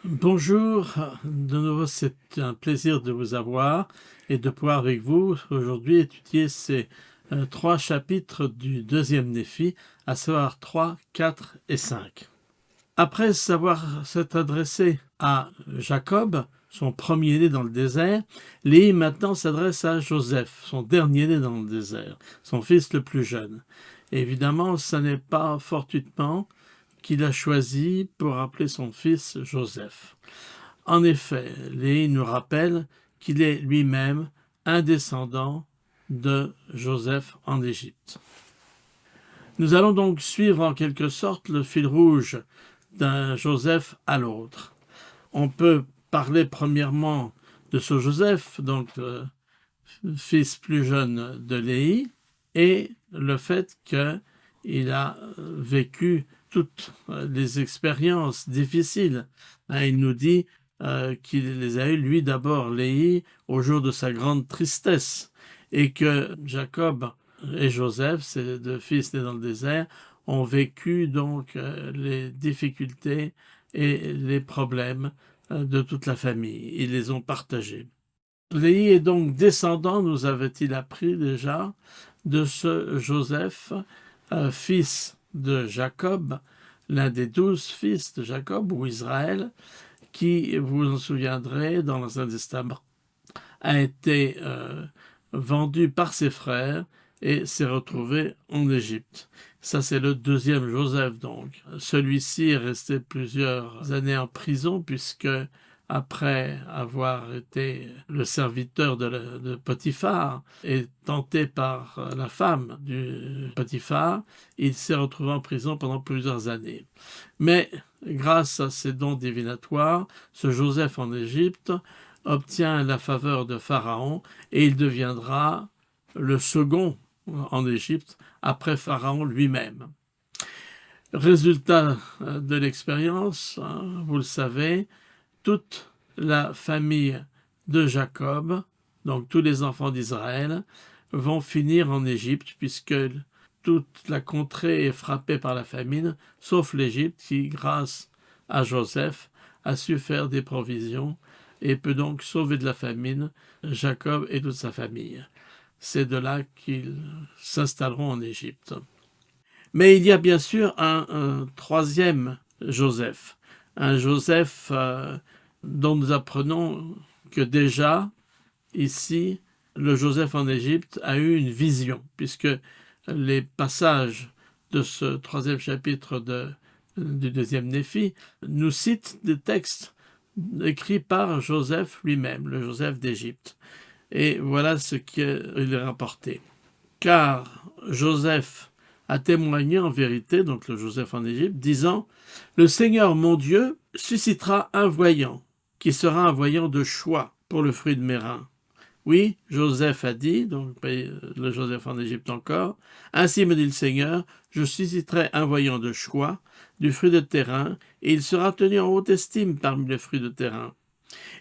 Bonjour, de nouveau c'est un plaisir de vous avoir et de pouvoir avec vous aujourd'hui étudier ces trois chapitres du deuxième Néphi, à savoir 3, 4 et 5. Après s'être adressé à Jacob, son premier-né dans le désert, Léhi maintenant s'adresse à Joseph, son dernier-né dans le désert, son fils le plus jeune. Et évidemment, ce n'est pas fortuitement qu'il a choisi pour appeler son fils Joseph. En effet, Léhi nous rappelle qu'il est lui-même un descendant de Joseph en Égypte. Nous allons donc suivre en quelque sorte le fil rouge d'un Joseph à l'autre. On peut parler premièrement de ce Joseph, donc le fils plus jeune de Léhi, et le fait qu'il a vécu toutes les expériences difficiles. Il nous dit qu'il les a eues, lui d'abord, Léhi, au jour de sa grande tristesse, et que Jacob et Joseph, ces deux fils nés dans le désert, ont vécu donc les difficultés et les problèmes de toute la famille. Ils les ont partagés. Léhi est donc descendant, nous avait-il appris déjà, de ce Joseph, fils de Jacob, l'un des 12 fils de Jacob, ou Israël, qui, vous vous en souviendrez, dans l'Ancien Testament, a été vendu par ses frères et s'est retrouvé en Égypte. Ça, c'est le deuxième Joseph, donc. Celui-ci est resté plusieurs années en prison, puisque après avoir été le serviteur de Potiphar et tenté par la femme du Potiphar, il s'est retrouvé en prison pendant plusieurs années. Mais grâce à ses dons divinatoires, ce Joseph en Égypte obtient la faveur de Pharaon et il deviendra le second en Égypte après Pharaon lui-même. Résultat de l'expérience, vous le savez, toute la famille de Jacob, donc tous les enfants d'Israël, vont finir en Égypte, puisque toute la contrée est frappée par la famine, sauf l'Égypte qui, grâce à Joseph, a su faire des provisions et peut donc sauver de la famine Jacob et toute sa famille. C'est de là qu'ils s'installeront en Égypte. Mais il y a bien sûr un troisième Joseph, un Joseph dont nous apprenons que déjà, ici, le Joseph en Égypte a eu une vision, puisque les passages de ce troisième chapitre du deuxième Néphi nous citent des textes écrits par Joseph lui-même, le Joseph d'Égypte. Et voilà ce qu'il est rapporté. Car Joseph a témoigné en vérité, donc le Joseph en Égypte, disant « Le Seigneur mon Dieu suscitera un voyant, qui sera un voyant de choix pour le fruit de mes reins. » Oui, Joseph a dit, donc le Joseph en Égypte encore, « Ainsi me dit le Seigneur, je susciterai un voyant de choix du fruit de tes reins, et il sera tenu en haute estime parmi les fruits de tes reins.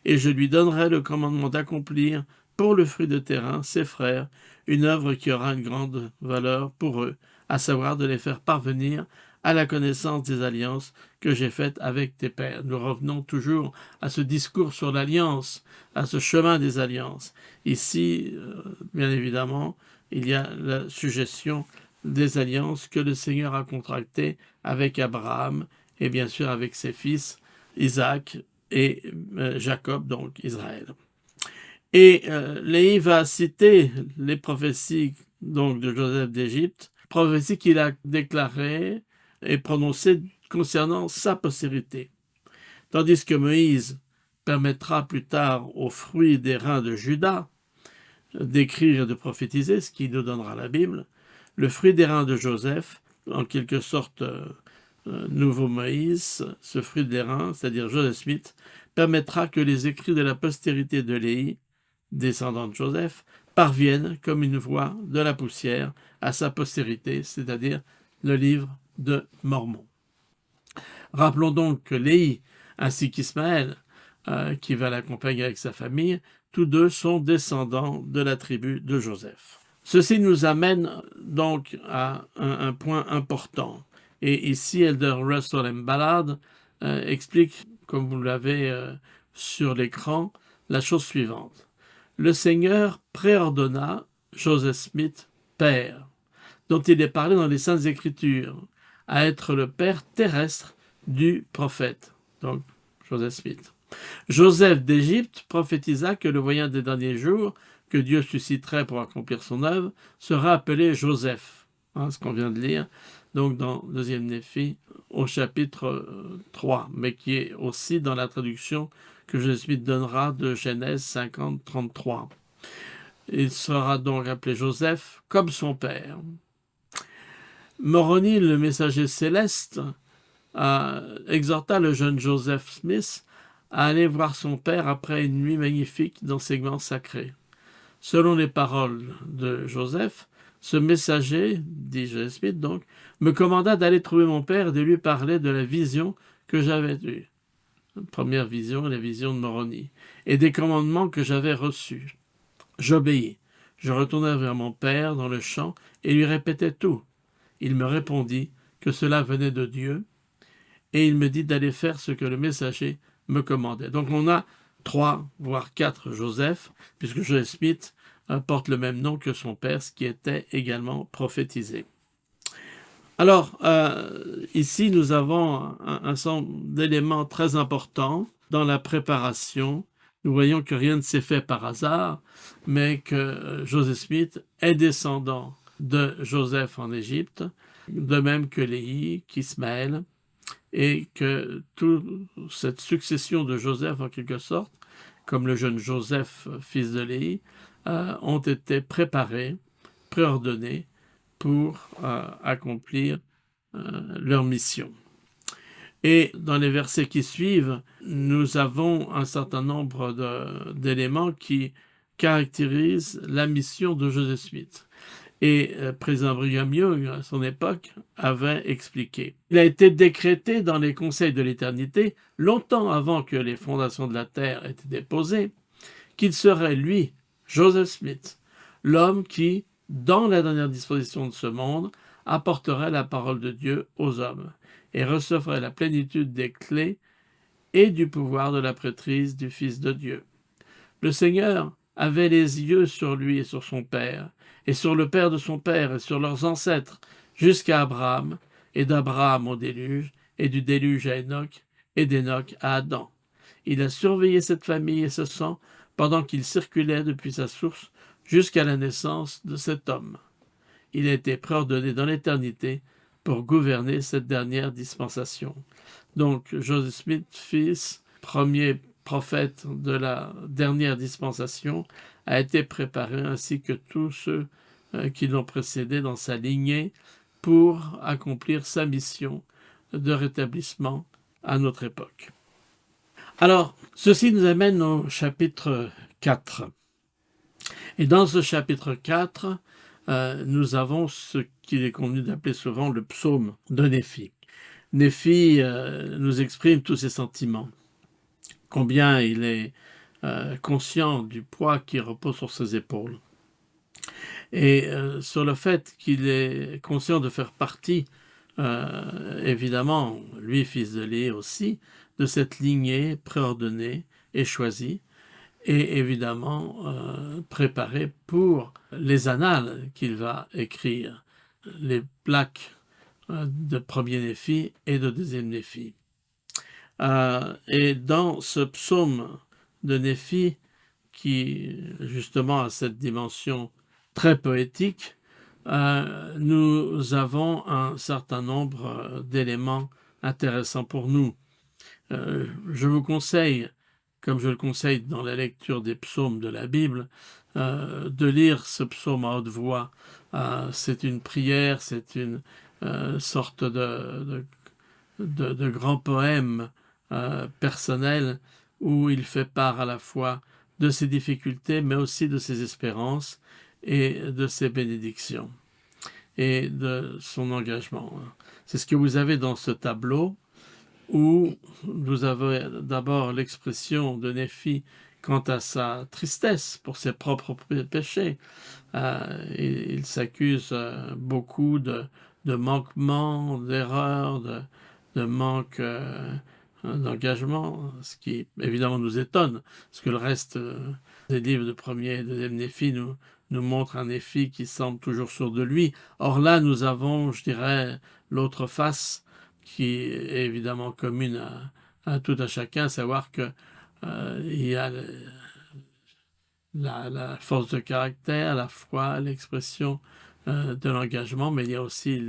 Et je lui donnerai le commandement d'accomplir pour le fruit de tes reins, ses frères, une œuvre qui aura une grande valeur pour eux, à savoir de les faire parvenir à la connaissance des alliances que j'ai faites avec tes pères. » Nous revenons toujours à ce discours sur l'alliance, à ce chemin des alliances. Ici, bien évidemment, il y a la suggestion des alliances que le Seigneur a contractées avec Abraham et bien sûr avec ses fils, Isaac et Jacob, donc Israël. Et Léhi va citer les prophéties donc, de Joseph d'Égypte, prophéties qu'il a déclarées et prononcées concernant sa postérité. Tandis que Moïse permettra plus tard aux fruits des reins de Juda d'écrire et de prophétiser, ce qui nous donnera la Bible, le fruit des reins de Joseph, en quelque sorte nouveau Moïse, ce fruit des reins, c'est-à-dire Joseph Smith, permettra que les écrits de la postérité de Léhi, descendant de Joseph, parviennent comme une voix de la poussière à sa postérité, c'est-à-dire le livre de Mormon. Rappelons donc que Léhi ainsi qu'Ismaël, qui va l'accompagner avec sa famille, tous deux sont descendants de la tribu de Joseph. Ceci nous amène donc à un point important. Et ici, Elder Russell M. Ballard explique comme vous l'avez sur l'écran, la chose suivante. Le Seigneur préordonna Joseph Smith, père, dont il est parlé dans les Saintes Écritures, à être le père terrestre du prophète, donc Joseph Smith. Joseph d'Égypte prophétisa que le voyant des derniers jours, que Dieu susciterait pour accomplir son œuvre, sera appelé Joseph, ce qu'on vient de lire, donc dans 2e Néphi, au chapitre 3, mais qui est aussi dans la traduction que Joseph Smith donnera de Genèse 50, 33. Il sera donc appelé Joseph comme son père. Moroni, le messager céleste, exhorta le jeune Joseph Smith à aller voir son père après une nuit magnifique d'enseignements sacrés. Selon les paroles de Joseph, ce messager, dit Joseph Smith donc, me commanda d'aller trouver mon père et de lui parler de la vision que j'avais eue. La première vision, la vision de Moroni, et des commandements que j'avais reçus. J'obéis. Je retournai vers mon père dans le champ et lui répétai tout. Il me répondit que cela venait de Dieu, et il me dit d'aller faire ce que le messager me commandait. Donc on a 3, voire 4 Joseph, puisque Joseph Smith porte le même nom que son père, ce qui était également prophétisé. Alors, ici, nous avons un ensemble d'éléments très importants dans la préparation. Nous voyons que rien ne s'est fait par hasard, mais que Joseph Smith est descendant de Joseph en Égypte, de même que Léhi, qu'Ismaël, et que toute cette succession de Joseph, en quelque sorte, comme le jeune Joseph, fils de Léhi, ont été préparés, préordonnés pour accomplir leur mission. Et dans les versets qui suivent, nous avons un certain nombre d'éléments qui caractérisent la mission de Joseph Smith. Et président Brigham Young, à son époque, avait expliqué. Il a été décrété dans les conseils de l'éternité, longtemps avant que les fondations de la terre aient été déposées, qu'il serait, lui, Joseph Smith, l'homme qui, dans la dernière disposition de ce monde, apporterait la parole de Dieu aux hommes et recevrait la plénitude des clés et du pouvoir de la prêtrise du Fils de Dieu. Le Seigneur avait les yeux sur lui et sur son père, et sur le père de son père, et sur leurs ancêtres, jusqu'à Abraham, et d'Abraham au déluge, et du déluge à Enoch, et d'Enoch à Adam. Il a surveillé cette famille et ce sang pendant qu'il circulait depuis sa source jusqu'à la naissance de cet homme. Il a été préordonné dans l'éternité pour gouverner cette dernière dispensation. Donc, Joseph Smith, fils, premier prophète de la dernière dispensation, a été préparé ainsi que tous ceux qui l'ont précédé dans sa lignée pour accomplir sa mission de rétablissement à notre époque. Alors, ceci nous amène au chapitre 4. Et dans ce chapitre 4, nous avons ce qu'il est convenu d'appeler souvent le psaume de Néphi. Néphi nous exprime tous ses sentiments, combien il est conscient du poids qui repose sur ses épaules, et sur le fait qu'il est conscient de faire partie, évidemment, lui, fils de Léhi aussi, de cette lignée préordonnée et choisie, et évidemment préparé pour les annales qu'il va écrire, les plaques de premier Néphi et de deuxième Néphi. Et dans ce psaume de Néphi, qui justement a cette dimension très poétique, nous avons un certain nombre d'éléments intéressants pour nous. Je vous conseille, comme je le conseille dans la lecture des psaumes de la Bible, de lire ce psaume à haute voix. C'est une prière, c'est une sorte de grand poème personnel où il fait part à la fois de ses difficultés, mais aussi de ses espérances et de ses bénédictions et de son engagement. C'est ce que vous avez dans ce tableau, où vous avez d'abord l'expression de Néphi quant à sa tristesse pour ses propres péchés. Il s'accuse beaucoup de manquements, d'erreurs, de manque d'engagement, ce qui évidemment nous étonne, parce que le reste des livres de premier et deuxième Néphi nous montre un Néphi qui semble toujours sûr de lui. Or là, nous avons, je dirais, l'autre face qui est évidemment commune à tout à chacun, à savoir que il y a la force de caractère, la foi, l'expression de l'engagement, mais il y a aussi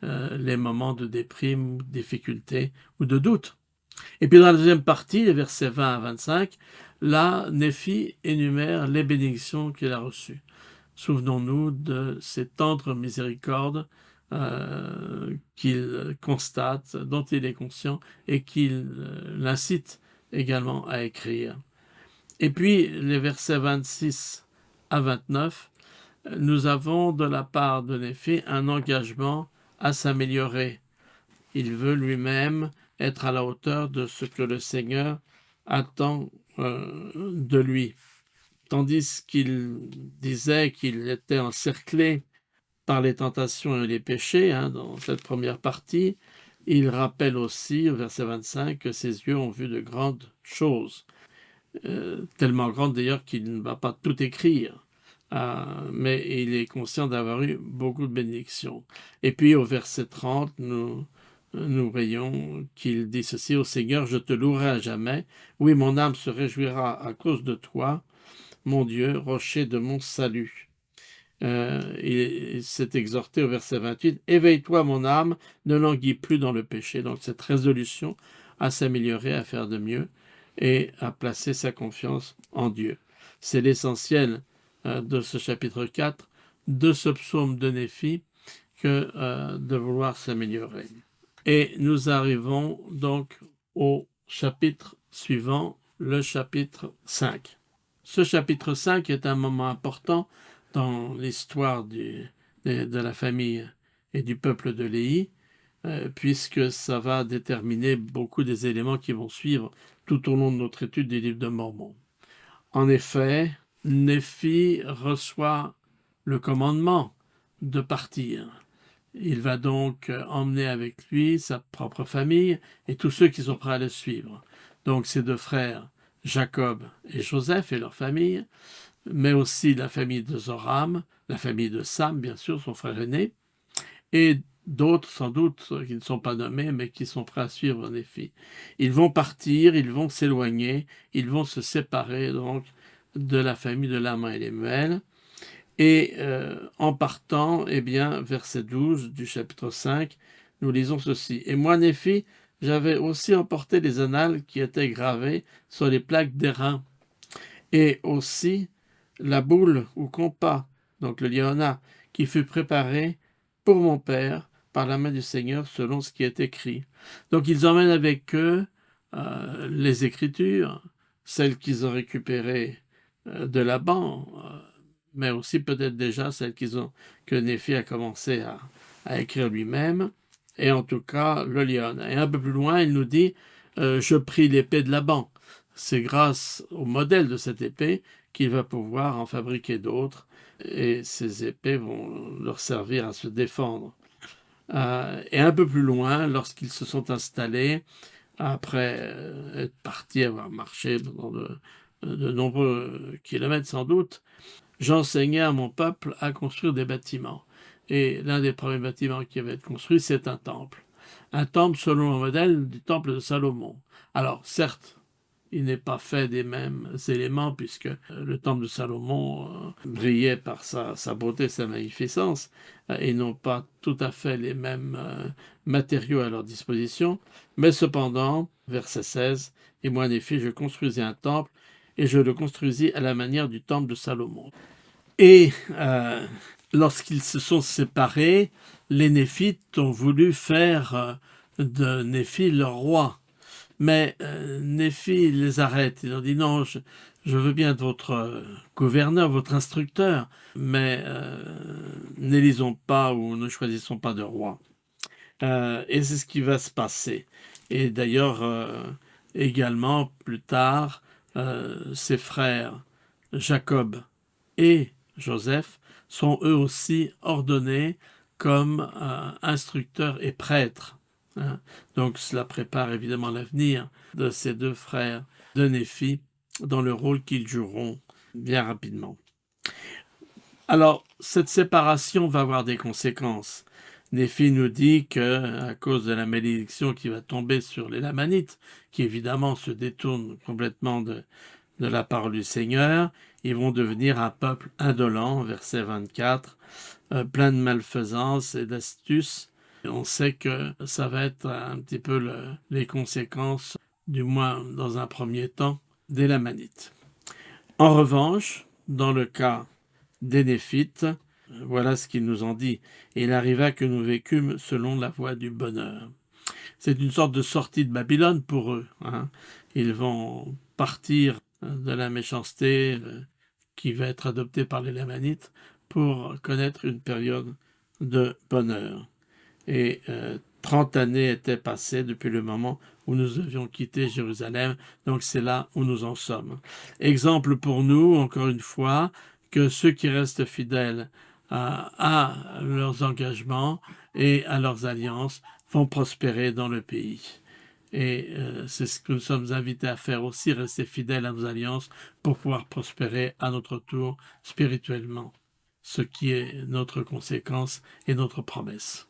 les moments de déprime, de difficulté ou de doute. Et puis dans la deuxième partie, les versets 20 à 25, là, Néphi énumère les bénédictions qu'il a reçues. Souvenons-nous de ces tendres miséricordes qu'il constate, dont il est conscient et qu'il l'incite également à écrire. Et puis les versets 26 à 29, nous avons de la part de Néphi un engagement à s'améliorer. Il veut lui-même être à la hauteur de ce que le Seigneur attend de lui. Tandis qu'il disait qu'il était encerclé par les tentations et les péchés, dans cette première partie, il rappelle aussi au verset 25 que ses yeux ont vu de grandes choses, tellement grandes d'ailleurs qu'il ne va pas tout écrire. Mais il est conscient d'avoir eu beaucoup de bénédictions. Et puis au verset 30, nous voyons qu'il dit ceci: « Au Seigneur, je te louerai à jamais. Oui, mon âme se réjouira à cause de toi, mon Dieu, rocher de mon salut. » Il s'est exhorté au verset 28, « Éveille-toi, mon âme, ne languis plus dans le péché. » Donc cette résolution à s'améliorer, à faire de mieux et à placer sa confiance en Dieu. C'est l'essentiel de ce chapitre 4, de ce psaume de Néphi, que de vouloir s'améliorer. Et nous arrivons donc au chapitre suivant, le chapitre 5. Ce chapitre 5 est un moment important dans l'histoire de la famille et du peuple de Léhi, puisque ça va déterminer beaucoup des éléments qui vont suivre tout au long de notre étude du livre de Mormon. En effet, Néphi reçoit le commandement de partir. Il va donc emmener avec lui sa propre famille et tous ceux qui sont prêts à le suivre. Donc ses deux frères, Jacob et Joseph et leur famille, mais aussi la famille de Zoram, la famille de Sam, bien sûr, son frère aîné, et d'autres sans doute qui ne sont pas nommés, mais qui sont prêts à suivre Néphi. Ils vont partir, ils vont s'éloigner, ils vont se séparer donc de la famille de Laman et Lemuel. Et en partant, eh bien, verset 12 du chapitre 5, nous lisons ceci. « Et moi, Néphi, j'avais aussi emporté les annales qui étaient gravées sur les plaques d'airain, et aussi la boule ou compas, donc le liona, qui fut préparé pour mon père par la main du Seigneur selon ce qui est écrit. » Donc ils emmènent avec eux les Écritures, celles qu'ils ont récupérées de Laban, mais aussi peut-être déjà celles que Néphi a commencé à écrire lui-même, et en tout cas le liona. Et un peu plus loin, il nous dit je pris l'épée de Laban. C'est grâce au modèle de cette épée qu'il va pouvoir en fabriquer d'autres, et ces épées vont leur servir à se défendre. Et un peu plus loin, lorsqu'ils se sont installés, après être partis, avoir marché pendant de nombreux kilomètres sans doute, j'enseignais à mon peuple à construire des bâtiments. Et l'un des premiers bâtiments qui va être construit, c'est un temple. Un temple selon le modèle du temple de Salomon. Alors, certes, il n'est pas fait des mêmes éléments, puisque le temple de Salomon brillait par sa beauté, sa magnificence, et n'ont pas tout à fait les mêmes matériaux à leur disposition. Mais cependant, verset 16, « Et moi, Néphi, je construisis un temple, et je le construisis à la manière du temple de Salomon. » Et lorsqu'ils se sont séparés, les Néphites ont voulu faire de Néphi leur roi. Mais Néphi les arrête. Ils ont dit non, je veux bien être votre gouverneur, votre instructeur, mais n'élisons pas ou ne choisissons pas de roi. Et c'est ce qui va se passer. Et d'ailleurs, également, plus tard, ses frères Jacob et Joseph sont eux aussi ordonnés comme instructeurs et prêtres hein. Donc cela prépare évidemment l'avenir de ces deux frères de Néphi dans le rôle qu'ils joueront bien rapidement. Alors, cette séparation va avoir des conséquences. Néphi nous dit que, à cause de la malédiction qui va tomber sur les Lamanites, qui évidemment se détournent complètement de la parole du Seigneur, ils vont devenir un peuple indolent, verset 24, plein de malfaisance et d'astuces. On sait que ça va être un petit peu les conséquences, du moins dans un premier temps, des Lamanites. En revanche, dans le cas des Néphites, voilà ce qu'il nous en dit. Et il arriva que nous vécûmes selon la voie du bonheur. C'est une sorte de sortie de Babylone pour eux, hein. Ils vont partir de la méchanceté qui va être adoptée par les Lamanites pour connaître une période de bonheur. Et 30 années étaient passées depuis le moment où nous avions quitté Jérusalem, donc c'est là où nous en sommes. Exemple pour nous, encore une fois, que ceux qui restent fidèles à leurs engagements et à leurs alliances vont prospérer dans le pays. Et c'est ce que nous sommes invités à faire aussi, rester fidèles à nos alliances pour pouvoir prospérer à notre tour spirituellement, ce qui est notre conséquence et notre promesse.